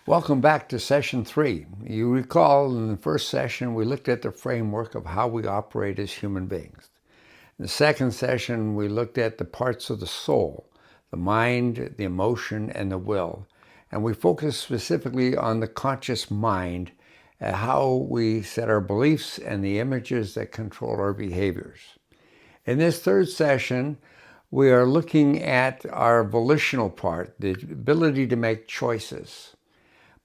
Welcome back to session 3. You recall in the first session we looked at the framework of how we operate as human beings. In the second session we looked at the parts of the soul, the mind, the emotion, and the will. And we focused specifically on the conscious mind and how we set our beliefs and the images that control our behaviors. In this third session, we are looking at our volitional part, the ability to make choices.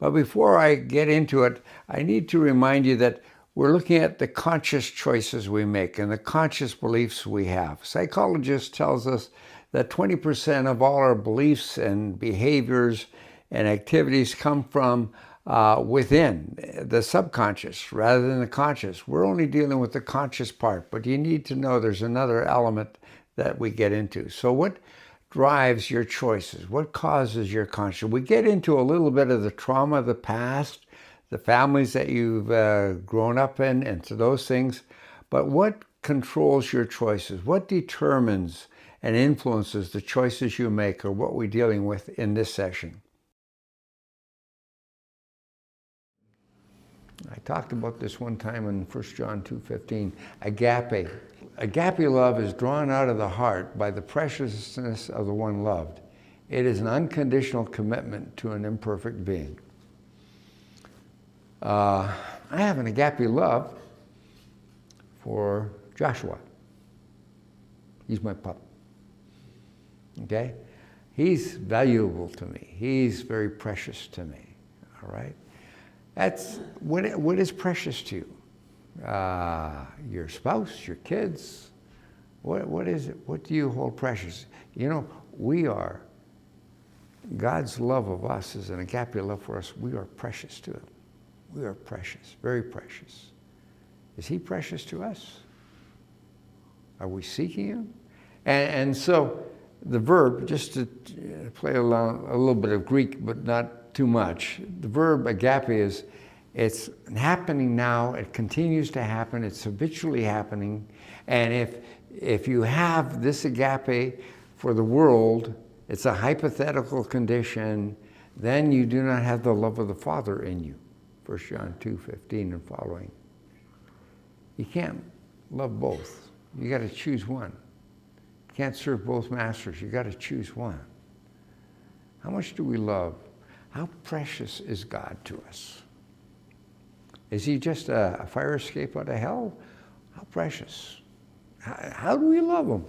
But before I get into it, I need to remind you that we're looking at the conscious choices we make and the conscious beliefs we have. Psychologists tells us that 20% of all our beliefs and behaviors and activities come from within the subconscious rather than the conscious. We're only dealing with the conscious part, but you need to know there's another element that we get into. So what drives your choices? What causes your conscience? We get into a little bit of the trauma of the past, the families that you've grown up in, and to those things. But what controls your choices? What determines and influences the choices you make, or what we're dealing with in this session? I talked about this one time in 1 John 2:15, agape. Agape love is drawn out of the heart by the preciousness of the one loved. It is an unconditional commitment to an imperfect being. I have an agape love for Joshua. He's my pup. Okay? He's valuable to me. He's very precious to me. All right? That's what is precious to you. Your spouse, your kids. What is it? What do you hold precious? You know, God's love of us is an agape love for us. We are precious to Him. We are precious, very precious. Is He precious to us? Are we seeking Him? And so the verb, just to play along a little bit of Greek, but not too much. The verb agape it's happening now. It continues to happen. It's habitually happening. And if you have this agape for the world, it's a hypothetical condition, then you do not have the love of the Father in you. 1 John 2:15 and following. You can't love both. You got to choose one. You can't serve both masters. You got to choose one. How much do we love? How precious is God to us? Is He just a fire escape out of hell? How precious. How do we love Him?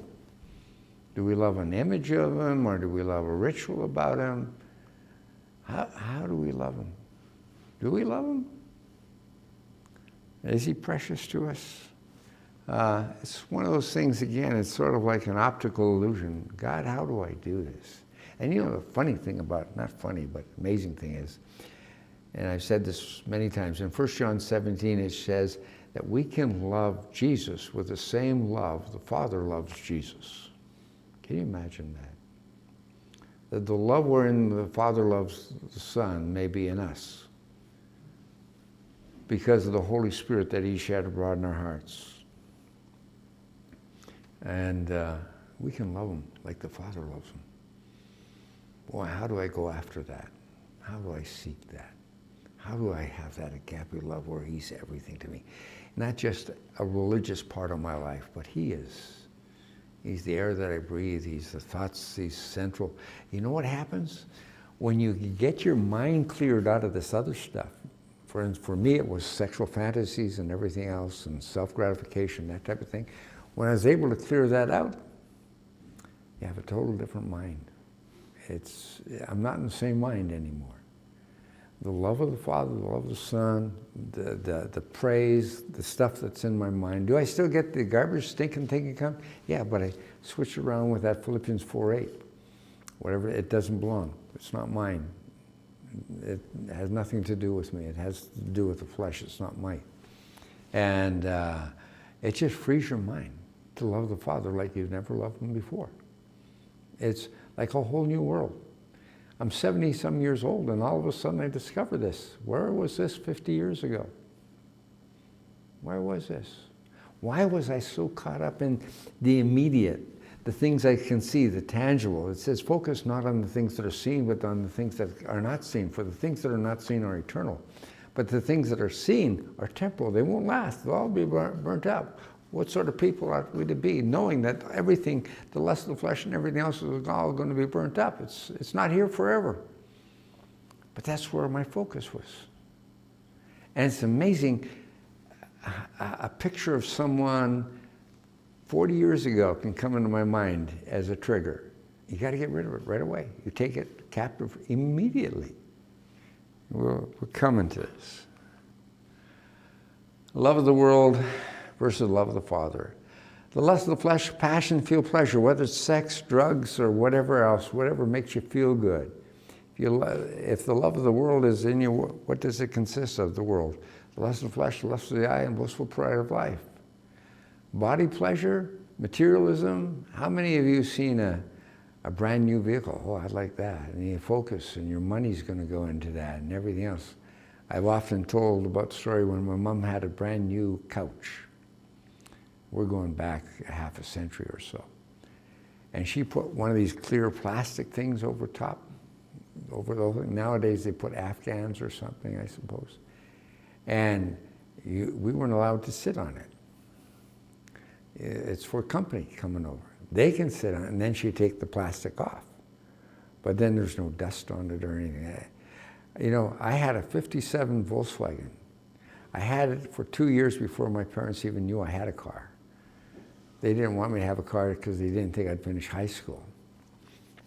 Do we love an image of Him, or do we love a ritual about Him? How do we love Him? Do we love Him? Is He precious to us? It's one of those things, again, it's sort of like an optical illusion. God, how do I do this? And you know the funny thing about, not funny, but amazing thing is, and I've said this many times, in 1 John 17 it says that we can love Jesus with the same love the Father loves Jesus. Can you imagine that? That the love wherein the Father loves the Son may be in us because of the Holy Spirit that He shed abroad in our hearts. And we can love Him like the Father loves Him. Boy, how do I go after that? How do I seek that? How do I have that agape love where He's everything to me? Not just a religious part of my life, but He is. He's the air that I breathe. He's the thoughts. He's central. You know what happens? When you get your mind cleared out of this other stuff, for me it was sexual fantasies and everything else and self-gratification, that type of thing. When I was able to clear that out, you have a total different mind. I'm not in the same mind anymore. The love of the Father, the love of the Son, the praise, the stuff that's in my mind. Do I still get the garbage stinking thing come? Yeah, but I switch around with that Philippians 4:8. Whatever, it doesn't belong. It's not mine. It has nothing to do with me. It has to do with the flesh. It's not mine. And it just frees your mind to love the Father like you've never loved Him before. It's like a whole new world. I'm 70-some years old, and all of a sudden I discover this. Where was this 50 years ago? Where was this? Why was I so caught up in the immediate, the things I can see, the tangible. It says focus not on the things that are seen, but on the things that are not seen. For the things that are not seen are eternal. But the things that are seen are temporal. They won't last. They'll all be burnt out. What sort of people are we to be, knowing that everything, the lust of the flesh and everything else is all going to be burnt up? It's not here forever. But that's where my focus was. And it's amazing, a picture of someone 40 years ago can come into my mind as a trigger. You got to get rid of it right away. You take it captive immediately. We're coming to this. Love of the world versus love of the Father. The lust of the flesh, passion, feel pleasure, whether it's sex, drugs, or whatever else, whatever makes you feel good. If the love of the world is in you, what does it consist of, the world? The lust of the flesh, the lust of the eye, and blissful pride of life. Body pleasure, materialism. How many of you have seen a brand new vehicle? Oh, I'd like that. And you focus, and your money's going to go into that, and everything else. I've often told about the story when my mom had a brand new couch. We're going back half a century or so. And she put one of these clear plastic things over top, over the whole thing. Nowadays they put Afghans or something, I suppose. And we weren't allowed to sit on it. It's for company coming over. They can sit on it, and then she'd take the plastic off. But then there's no dust on it or anything. You know, I had a 57 Volkswagen. I had it for 2 years before my parents even knew I had a car. They didn't want me to have a car because they didn't think I'd finish high school.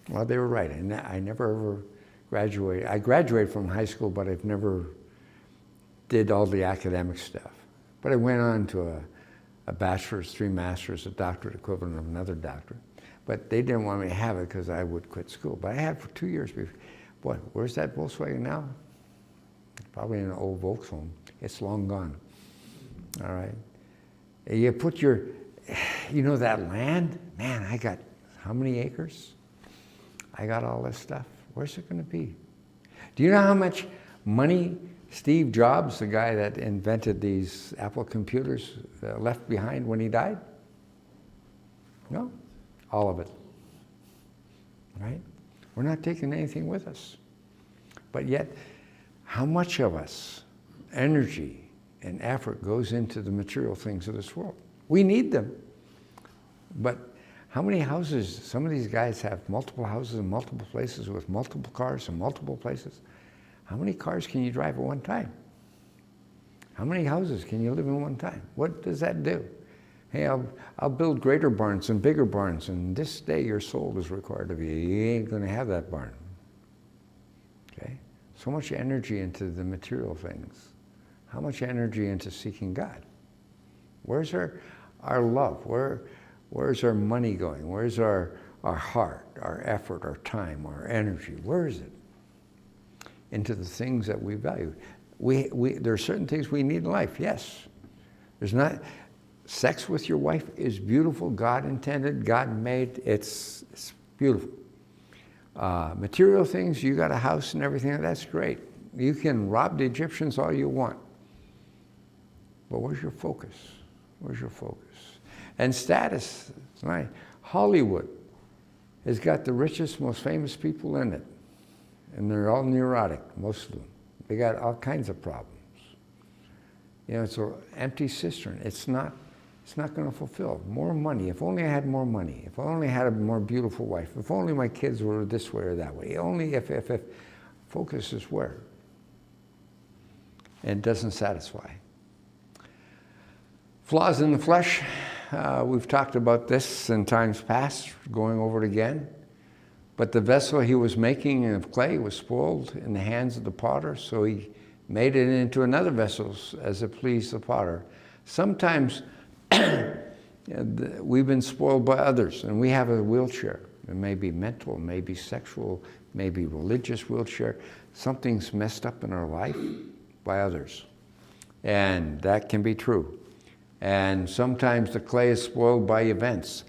Well, they were right. I never ever graduated. I graduated from high school, but I've never did all the academic stuff. But I went on to a bachelor's, 3 masters, a doctorate equivalent of another doctorate. But they didn't want me to have it because I would quit school. But I had it for 2 years before. Boy, where's that Volkswagen now? Probably in an old Volkswagen. It's long gone. All right. You put your, you know that land? Man, I got how many acres? I got all this stuff. Where's it going to be? Do you know how much money Steve Jobs, the guy that invented these Apple computers, left behind when he died? No, all of it, right? We're not taking anything with us. But yet, how much of us, energy and effort goes into the material things of this world? We need them. But how many houses, some of these guys have multiple houses in multiple places with multiple cars in multiple places. How many cars can you drive at one time? How many houses can you live in one time? What does that do? Hey, I'll build greater barns and bigger barns, and this day your soul is required of you. You ain't going to have that barn. Okay? So much energy into the material things. How much energy into seeking God? Where's our love? Where's our money going? Where's our heart, our effort, our time, our energy? Where is it? Into the things that we value. There are certain things we need in life, yes. There's not, sex with your wife is beautiful. God intended, God made, it's beautiful. Material things, you got a house and everything, that's great. You can rob the Egyptians all you want. But where's your focus? Where's your focus? And status, right? Hollywood has got the richest, most famous people in it. And they're all neurotic, most of them. They got all kinds of problems. You know, it's an empty cistern. It's not going to fulfill. More money. If only I had more money. If I only had a more beautiful wife. If only my kids were this way or that way. Only if. Focus is where? And it doesn't satisfy. Flaws in the flesh. We've talked about this in times past, going over it again. But the vessel he was making of clay was spoiled in the hands of the potter, so he made it into another vessel as it pleased the potter. Sometimes we've been spoiled by others, and we have a wheelchair. It may be mental, it may be sexual, it may be religious wheelchair. Something's messed up in our life by others, and that can be true. And sometimes the clay is spoiled by events.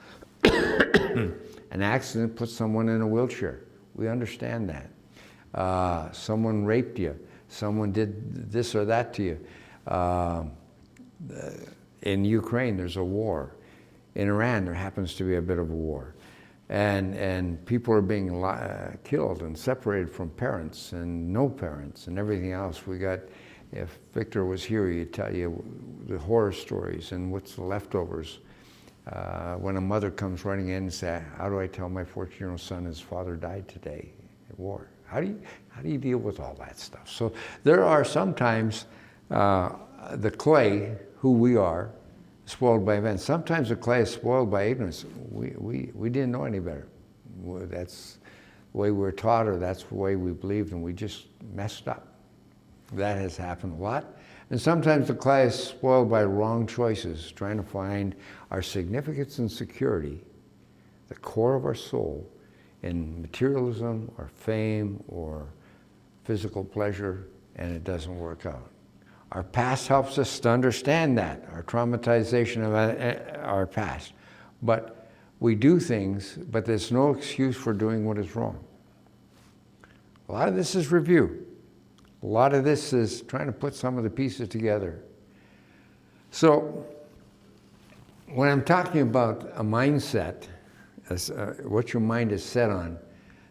An accident puts someone in a wheelchair. We understand that. Someone raped you. Someone did this or that to you. In Ukraine, there's a war. in Iran there happens to be a bit of a war. And people are being killed and separated from parents and no parents and everything else. We got, if Victor was here, he'd tell you the horror stories and what's the leftovers. When a mother comes running in and says, how do I tell my 14-year-old son his father died today at war? How do you deal with all that stuff? So there are sometimes the clay, who we are, spoiled by events. Sometimes the clay is spoiled by ignorance. We didn't know any better. That's the way we were taught, or that's the way we believed, and we just messed up. That has happened a lot. And sometimes the clay is spoiled by wrong choices, trying to find our significance and security, the core of our soul, in materialism or fame or physical pleasure, and it doesn't work out. Our past helps us to understand that, our traumatization of our past. But we do things, but there's no excuse for doing what is wrong. A lot of this is review. A lot of this is trying to put some of the pieces together. So when I'm talking about a mindset, what your mind is set on,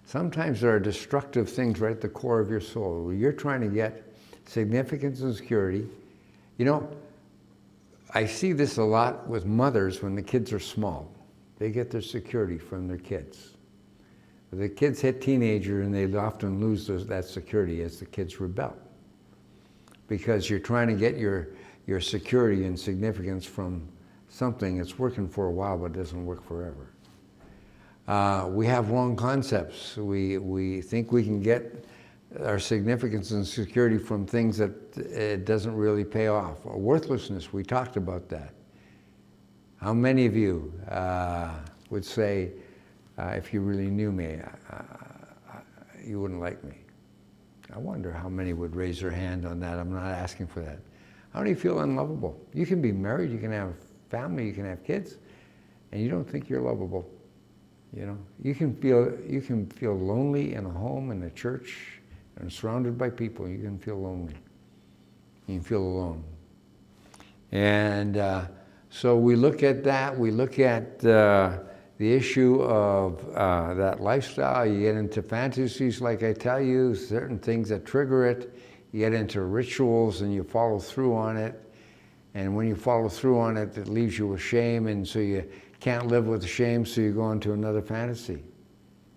sometimes there are destructive things right at the core of your soul. Where you're trying to get significance and security. You know, I see this a lot with mothers when the kids are small. They get their security from their kids. The kids hit teenager and they often lose that security as the kids rebel. Because you're trying to get your security and significance from something that's working for a while but doesn't work forever. We have wrong concepts. We think we can get our significance and security from things that it doesn't really pay off. Or worthlessness, we talked about that. How many of you would say, if you really knew me, you wouldn't like me? I wonder how many would raise their hand on that. I'm not asking for that. How many feel unlovable? You can be married, you can have a family, you can have kids, and you don't think you're lovable. You know, you can feel lonely in a home, in a church, and surrounded by people. You can feel lonely. You can feel alone. And so we look at that. We look at the issue of that lifestyle. You get into fantasies, like I tell you, certain things that trigger it. You get into rituals and you follow through on it. And when you follow through on it, it leaves you with shame, and so you can't live with the shame, so you go into another fantasy.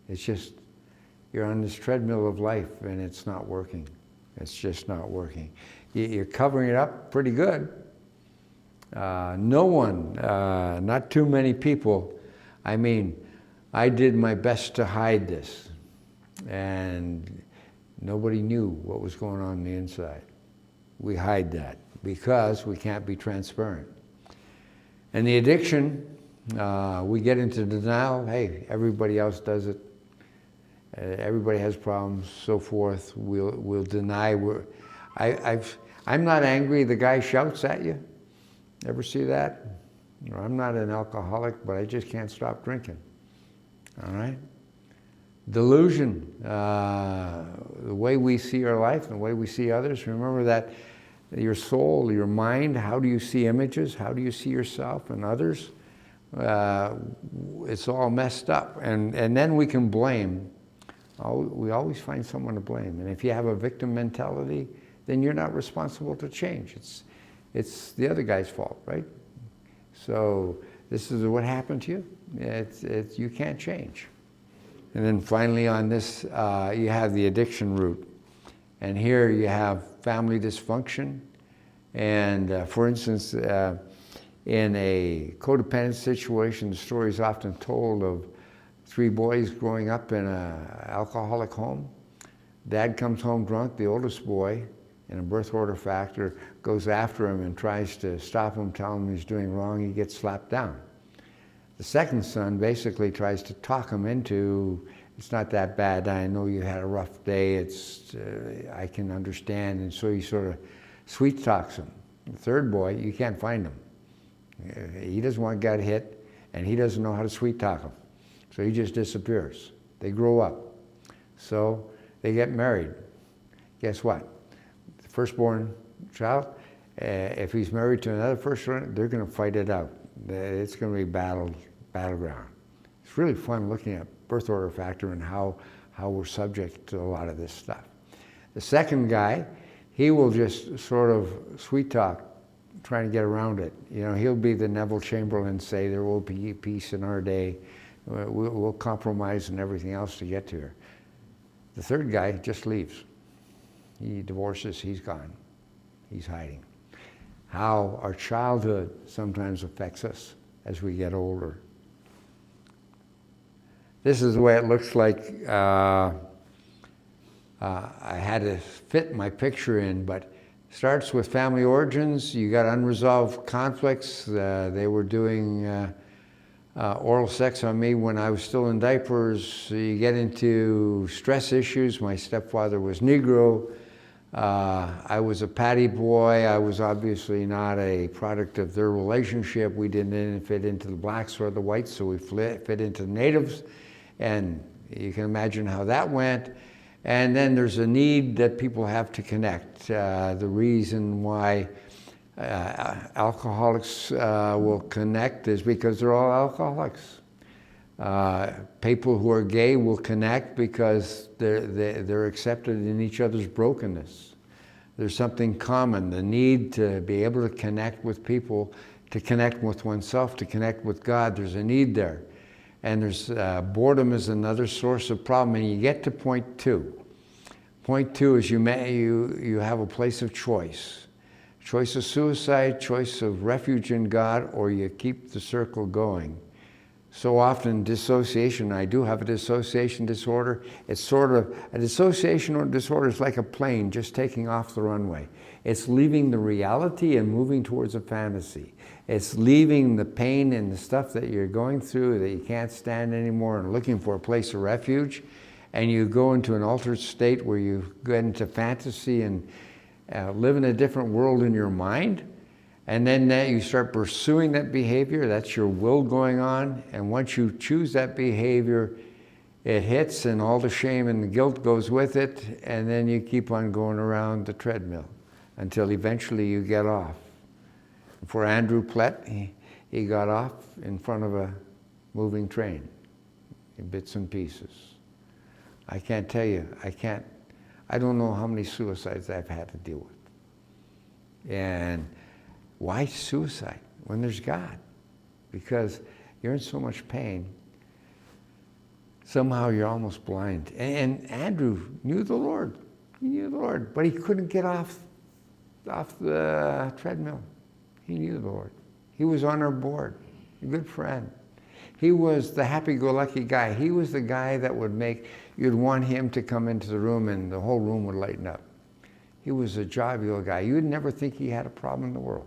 It's just, you're on this treadmill of life and it's not working. It's just not working. You're covering it up pretty good. No one, not too many people. I mean, I did my best to hide this, and nobody knew what was going on the inside. We hide that because we can't be transparent. And the addiction, we get into denial. Hey, everybody else does it. Everybody has problems, so forth. We'll deny. I'm not angry. The guy shouts at you. Ever see that? Or I'm not an alcoholic, but I just can't stop drinking. All right? Delusion. The way we see our life and the way we see others. Remember that your soul, your mind, how do you see images? How do you see yourself and others? It's all messed up. And then we can blame. We always find someone to blame. And if you have a victim mentality, then you're not responsible to change. It's the other guy's fault, right? So this is what happened to you. You can't change. And then finally on this, you have the addiction route. And here you have family dysfunction. And for instance, in a codependent situation, the story is often told of 3 boys growing up in an alcoholic home. Dad comes home drunk, the oldest boy, in a birth order factor, goes after him and tries to stop him, tell him he's doing wrong. He gets slapped down. The second son basically tries to talk him into, it's not that bad, I know you had a rough day, I can understand, and so he sort of sweet talks him. The third boy, you can't find him. He doesn't want to get hit, and he doesn't know how to sweet talk him. So he just disappears. They grow up. So they get married. Guess what? The firstborn child, if he's married to another firstborn, they're going to fight it out. It's going to be battleground. It's really fun looking at birth order factor and how we're subject to a lot of this stuff. The second guy, he will just sort of sweet talk, trying to get around it. You know, he'll be the Neville Chamberlain, say there will be peace in our day. We'll compromise and everything else to get to her. The third guy just leaves. He divorces, he's gone. He's hiding. How our childhood sometimes affects us as we get older. This is the way it looks like. I had to fit my picture in, but starts with family origins. You got unresolved conflicts. They were doing oral sex on me when I was still in diapers. You get into stress issues. My stepfather was Negro. I was a Paddy boy. I was obviously not a product of their relationship. We didn't fit into the blacks or the whites, so we fit into the natives. And you can imagine how that went. And then there's a need that people have to connect. The reason why alcoholics will connect is because they're all alcoholics. People who are gay will connect because they're accepted in each other's brokenness. There's something common, the need to be able to connect with people, to connect with oneself, to connect with God. There's a need there. And there's boredom is another source of problem. And you get to point two. Point two is you have a place of choice. Choice of suicide, choice of refuge in God, or you keep the circle going. So often dissociation, I do have a dissociation disorder. It's sort of, a dissociation disorder is like a plane just taking off the runway. It's leaving the reality and moving towards a fantasy. It's leaving the pain and the stuff that you're going through that you can't stand anymore and looking for a place of refuge. And you go into an altered state where you get into fantasy and live in a different world in your mind. And then you start pursuing that behavior. That's your will going on. And once you choose that behavior, it hits and all the shame and the guilt goes with it. And then you keep on going around the treadmill until eventually you get off. For Andrew Plett, he got off in front of a moving train in bits and pieces. I can't tell you, I don't know how many suicides I've had to deal with. And why suicide when there's God? Because you're in so much pain. Somehow you're almost blind. And Andrew knew the Lord. He knew the Lord, but he couldn't get off the treadmill. He knew the Lord. He was on our board, a good friend. He was the happy-go-lucky guy. He was the guy that would you'd want him to come into the room and the whole room would lighten up. He was a jovial guy. You would never think he had a problem in the world.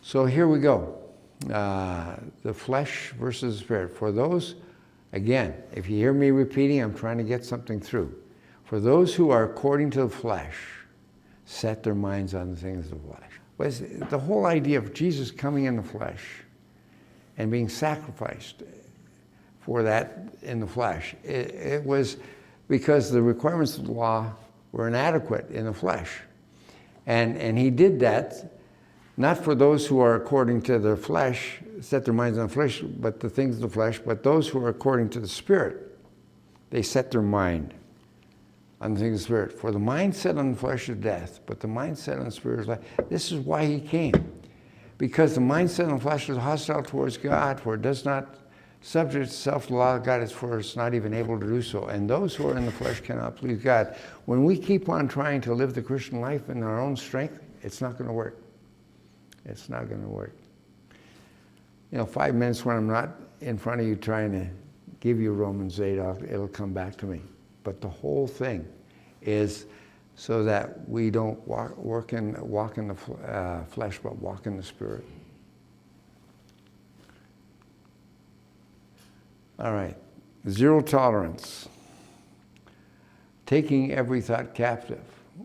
So here we go. The flesh versus the spirit. For those, again, if you hear me repeating, I'm trying to get something through. For those who are according to the flesh, set their minds on the things of the flesh. Was the whole idea of Jesus coming in the flesh and being sacrificed for that in the flesh. It was because the requirements of the law were inadequate in the flesh. And he did that not for those who are according to the flesh, set their minds on the flesh, but the things of the flesh, but those who are according to the Spirit, they set their mind on the things of the Spirit. For the mindset on the flesh is death, but the mindset on the Spirit is life. This is why he came. Because the mindset on the flesh is hostile towards God, for it does not subject itself to the law of God, for it's not even able to do so. And those who are in the flesh cannot please God. When we keep on trying to live the Christian life in our own strength, it's not going to work. It's not going to work. 5 minutes when I'm not in front of you trying to give you Romans 8, it'll come back to me. But the whole thing is so that we don't walk in the flesh, but walk in the Spirit. All right. Zero tolerance. Taking every thought captive.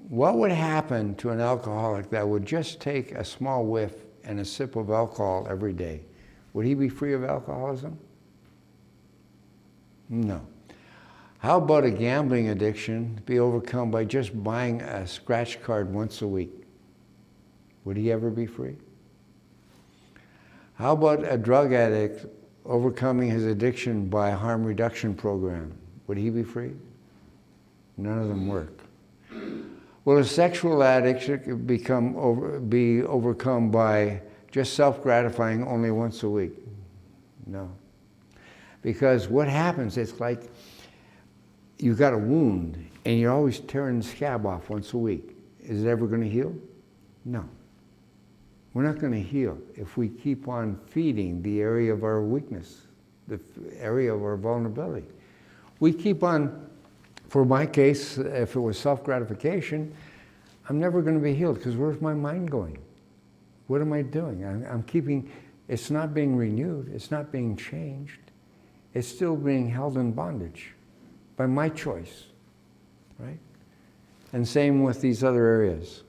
What would happen to an alcoholic that would just take a small whiff and a sip of alcohol every day? Would he be free of alcoholism? No. How about a gambling addiction be overcome by just buying a scratch card once a week? Would he ever be free? How about a drug addict overcoming his addiction by a harm reduction program? Would he be free? None of them work. Will a sexual addict be overcome by just self-gratifying only once a week? No. Because what happens, it's like you've got a wound and you're always tearing the scab off once a week. Is it ever going to heal? No. We're not going to heal if we keep on feeding the area of our weakness, the area of our vulnerability. We keep on, for my case, if it was self-gratification, I'm never going to be healed because where's my mind going? What am I doing? I'm keeping, it's not being renewed, it's not being changed. It's still being held in bondage by my choice, right? And same with these other areas.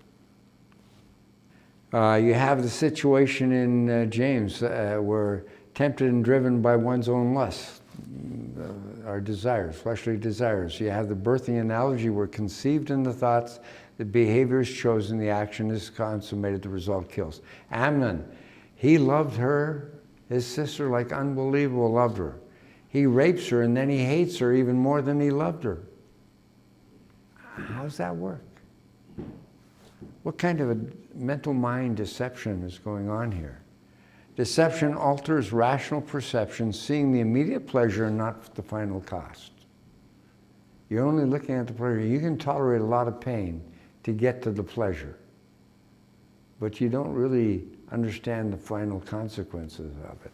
You have the situation in James where tempted and driven by one's own lust, our desires, fleshly desires. You have the birthing analogy where conceived in the thoughts, the behavior is chosen, the action is consummated, the result kills. Amnon, he loved her, his sister, like unbelievable loved her. He rapes her and then he hates her even more than he loved her. How does that work? What kind of a mental mind deception is going on here? Deception alters rational perception, seeing the immediate pleasure and not the final cost. You're only looking at the pleasure. You can tolerate a lot of pain to get to the pleasure, but you don't really understand the final consequences of it.